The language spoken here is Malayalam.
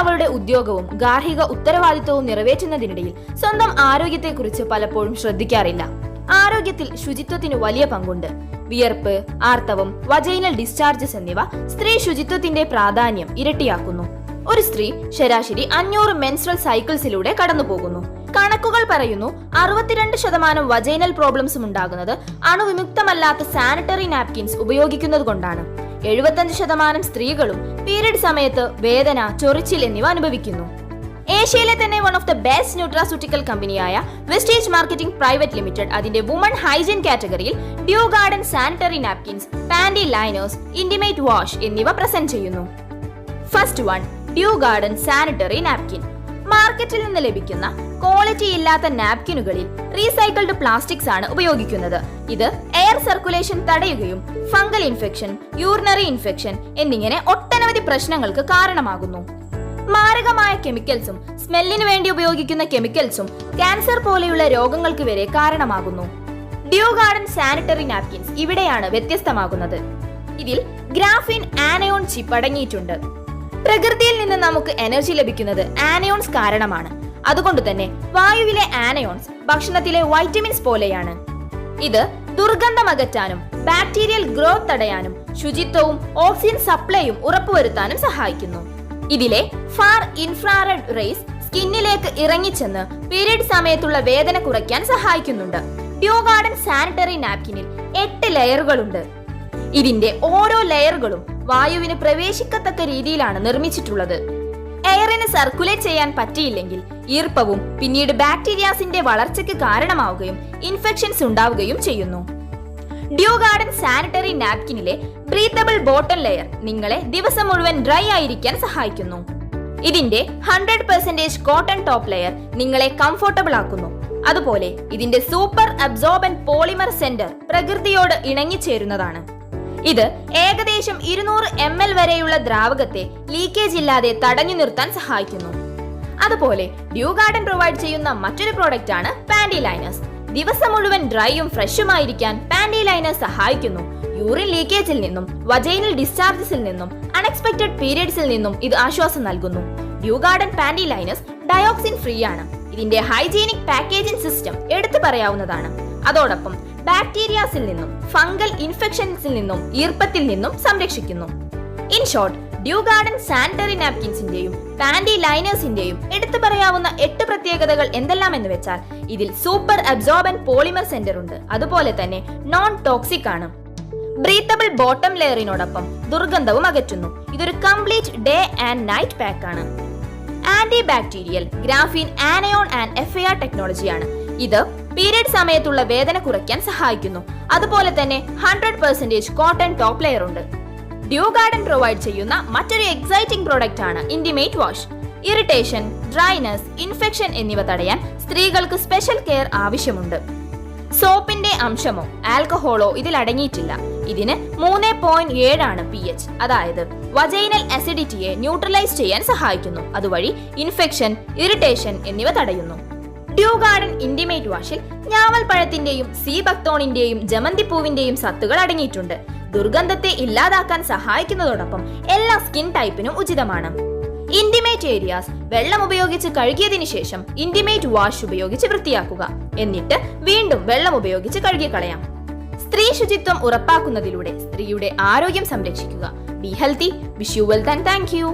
അവളുടെ ഉദ്യോഗവും ഗാർഹിക ഉത്തരവാദിത്വവും നിറവേറ്റുന്നതിനിടയിൽ സ്വന്തം ആരോഗ്യത്തെക്കുറിച്ച് പലപ്പോഴും ശ്രദ്ധിക്കാറില്ല. ആരോഗ്യത്തിൽ ശുചിത്വത്തിന് വലിയ പങ്കുണ്ട്. വിയർപ്പ്, ആർത്തവം, വജൈനൽ ഡിസ്ചാർജസ് എന്നിവ സ്ത്രീ ശുചിത്വത്തിന്റെ പ്രാധാന്യം ഇരട്ടിയാക്കുന്നു. ഒരു സ്ത്രീ ശരാശരി 500 മെൻസ്ട്രൽ സൈക്കിൾസിലൂടെ കടന്നു പോകുന്നു. കണക്കുകൾ പറയുന്നു 62% വജൈനൽ പ്രോബ്ലംസും ഉണ്ടാകുന്നത് അണുവിമുക്തമല്ലാത്ത സാനിറ്ററി നാപ്കിൻസ് ഉപയോഗിക്കുന്നത് കൊണ്ടാണ്. 75% സ്ത്രീകളും പീരിയഡ് സമയത്ത് വേദന, ചൊറിച്ചിൽ എന്നിവ അനുഭവിക്കുന്നു. ഏഷ്യയിലെ തന്നെ one of the best nutraceutical കമ്പനിയായ വെസ്റ്റേജ് മാർക്കറ്റിംഗ് പ്രൈവറ്റ് ലിമിറ്റഡ് അതിന്റെ വുമൺ ഹൈജീൻ കാറ്റഗറിയിൽ due Garden sanitary napkins, panty liners, intimate wash എന്നിവ പ്രസന്റ് ചെയ്യുന്നു. First one, due Garden sanitary napkin. മാർക്കറ്റിൽ നിന്ന് ലഭിക്കുന്ന ക്വാളിറ്റി ഇല്ലാത്ത നാപ്കിനുകളിൽ റീസൈക്കിൾഡ് പ്ലാസ്റ്റിക്സ് ആണ് ഉപയോഗിക്കുന്നത്. ഇത് എയർ സർക്കുലേഷൻ തടയുകയും ഫംഗൽ ഇൻഫെക്ഷൻ, യൂറിനറി ഇൻഫെക്ഷൻ എന്നിങ്ങനെ ഒട്ടനവധി പ്രശ്നങ്ങൾക്ക് കാരണമാകുന്നു. മാരകമായ കെമിക്കൽസും സ്മെല്ലിന് വേണ്ടി ഉപയോഗിക്കുന്ന കെമിക്കൽസും ക്യാൻസർ പോലെയുള്ള രോഗങ്ങൾക്ക് വരെ കാരണമാകുന്നു. ഡ്യൂ ഗാർഡൻ സാനിറ്ററി നാപ്കിൻസ് ഇവിടെയാണ് വ്യത്യസ്തമാകുന്നത്. ഇതിൽ ഗ്രാഫീൻ ആനയോൺ ചിപ്പ് അടങ്ങിയിട്ടുണ്ട്. പ്രകൃതിയിൽ നിന്ന് നമുക്ക് എനർജി ലഭിക്കുന്നത് ആനയോൺസ് കാരണമാണ്. അതുകൊണ്ട് തന്നെ വായുവിലെ ആനയോൺസ് ഭക്ഷണത്തിലെ വൈറ്റമിൻസ് പോലെയാണ്. ഇത് ദുർഗന്ധം അകറ്റാനും ബാക്ടീരിയൽ ഗ്രോത്ത് തടയാനും ശുചിത്വവും ഓക്സിജൻ സപ്ലൈയും ഉറപ്പുവരുത്താനും സഹായിക്കുന്നു. ഇതിലെ ഫാർ ഇൻഫ്രാറെഡ് റേസ് സ്കിന്നിലേക്ക് ഇറങ്ങിച്ചെന്ന് പീരിയഡ് സമയത്തുള്ള വേദന കുറയ്ക്കാൻ സഹായിക്കുന്നുണ്ട്. ഡ്യൂ ഗാർഡൻ സാനിറ്ററി നാപ്കിനിൽ 8 ലെയറുകളുണ്ട്. ഇതിന്റെ ഓരോ ലെയറുകളും വായുവിന് പ്രവേശിക്കത്തക്ക രീതിയിലാണ് നിർമ്മിച്ചിട്ടുള്ളത്. എയറിന് സർക്കുലേറ്റ് ചെയ്യാൻ പറ്റിയില്ലെങ്കിൽ ഈർപ്പവും പിന്നീട് ബാക്ടീരിയാസിന്റെ വളർച്ചയ്ക്ക് കാരണമാവുകയും ഇൻഫെക്ഷൻസ് ഉണ്ടാവുകയും ചെയ്യുന്നു. ഡ്യൂ ഗാർഡൻ സാനിറ്ററി നാപ്കിനിലെ ബ്രീത്തബിൾ ബോട്ടം ലെയർ നിങ്ങളെ ദിവസം മുഴുവൻ ഡ്രൈ ആയിരിക്കാൻ സഹായിക്കുന്നു. ഇതിന്റെ 100% കോട്ടൺ ടോപ്പ് ലെയർ നിങ്ങളെ കംഫർട്ടബിൾ ആക്കുന്നു. അതുപോലെ ഇതിന്റെ സൂപ്പർ അബ്സോർബന്റ് പോളിമർ സെന്റർ പ്രകൃതിയോട് ഇണങ്ങിച്ചേരുന്നതാണ്. ഇത് ഏകദേശം 200 ml വരെയുള്ള ദ്രാവകത്തെ ലീക്കേജ് ഇല്ലാതെ തടഞ്ഞു നിർത്താൻ സഹായിക്കുന്നു. അതുപോലെ ഡ്യൂ ഗാർഡൻ പ്രൊവൈഡ് ചെയ്യുന്ന മറ്റൊരു പ്രോഡക്റ്റ് ആണ് പാൻറ്റി ലൈനേഴ്സ്. ദിവസം മുഴുവൻ ഡ്രൈയും ഫ്രഷുമായിരിക്കാൻ പാൻറ്റി ലൈനേഴ്സ് സഹായിക്കുന്നു. യൂറിൻ ലീക്കേജിൽ നിന്നും, വജൈനൽ ഡിസ്ചാർജസിൽ നിന്നും, അൺഎക്സ്പെക്ടഡ് പീരിയഡ്സിൽ നിന്നും ഇത് ആശ്വാസം നൽകുന്നു. Due garden panty liners dioxin free ആണ്. ഇതിന്റെ ഹൈജീനിക് പാക്കേജിംഗ് സിസ്റ്റം എടുത്തു പറയാവുന്നതാണ്. അതോടൊപ്പം ബാക്ടീരിയാസിൽ നിന്നും, ഫംഗൽ ഇൻഫെക്ഷൻസിൽ നിന്നും, ഈർപ്പത്തിൽ നിന്നും സംരക്ഷിക്കുന്നു. In short, Dew Garden sanitary നാപ്കിൻസിന്റെയും പാൻറ്റി ലൈനേഴ്സിന്റെയും എടുത്തു പറയാവുന്ന 8 പ്രത്യേകതകൾ എന്തെല്ലാം എന്ന് വെച്ചാൽ, ഇതിൽ സൂപ്പർ അബ്സോർബന്റ് പോളിമർ സെന്റർ ഉണ്ട്. അതുപോലെ തന്നെ നോൺ ടോക്സിക് ആണ്. ബ്രീത്തബിൾ ബോട്ടം ലെയറിനോടൊപ്പം ദുർഗന്ധവും അകറ്റുന്നു. ഇതൊരു complete day and night pack ആണ്. Anti bacterial graphene anion and FAR ടെക്നോളജിയാണ്. ഇത് പീരിയഡ് സമയത്തുള്ള വേദന കുറയ്ക്കാൻ സഹായിക്കുന്നു. അതുപോലെ തന്നെ 100% കോട്ടൺ ടോപ്പ് ലെയർ ഉണ്ട്. ഡ്യൂ ഗാർഡൻ പ്രൊവൈഡ് ചെയ്യുന്ന മറ്റൊരു എക്സൈറ്റിംഗ് പ്രോഡക്റ്റ് ആണ് intimate wash. Irritation, dryness, infection എന്നിവ തടയാൻ സ്ത്രീകൾക്ക് സ്പെഷ്യൽ കെയർ ആവശ്യമുണ്ട്. സോപ്പിന്റെ അംശമോ ആൽക്കഹോളോ ഇതിൽ അടങ്ങിയിട്ടില്ല. ഇതിന് 3.7 ആണ് pH. അതായത് വജൈനൽ അസിഡിറ്റിയെ ന്യൂട്രലൈസ് ചെയ്യാൻ സഹായിക്കുന്നു. അതുവഴി ഇൻഫെക്ഷൻ, ഇറിറ്റേഷൻ എന്നിവ തടയുന്നു. ഡ്യൂ ഗാർഡൻ ഇന്റിമേറ്റ് വാഷിൽ ഞാവൽ പഴത്തിന്റെയും സീബക്തോണിന്റെയും ജമന്തിപ്പൂവിന്റെയും സത്തുകൾ അടങ്ങിയിട്ടുണ്ട്. ദുർഗന്ധത്തെ ഇല്ലാതാക്കാൻ സഹായിക്കുന്നതോടൊപ്പം എല്ലാ സ്കിൻ ടൈപ്പിനും ഉചിതമാണ്. ഇന്റിമേറ്റ് ഏരിയാസ് വെള്ളം ഉപയോഗിച്ച് കഴുകിയതിനു ശേഷം ഇന്റിമേറ്റ് വാഷ് ഉപയോഗിച്ച് വൃത്തിയാക്കുക. എന്നിട്ട് വീണ്ടും വെള്ളം ഉപയോഗിച്ച് കഴുകിക്കളയാം. സ്ത്രീ ശുചിത്വം ഉറപ്പാക്കുന്നതിലൂടെ സ്ത്രീയുടെ ആരോഗ്യം സംരക്ഷിക്കുക. Be healthy. Wish you wealth and thank you.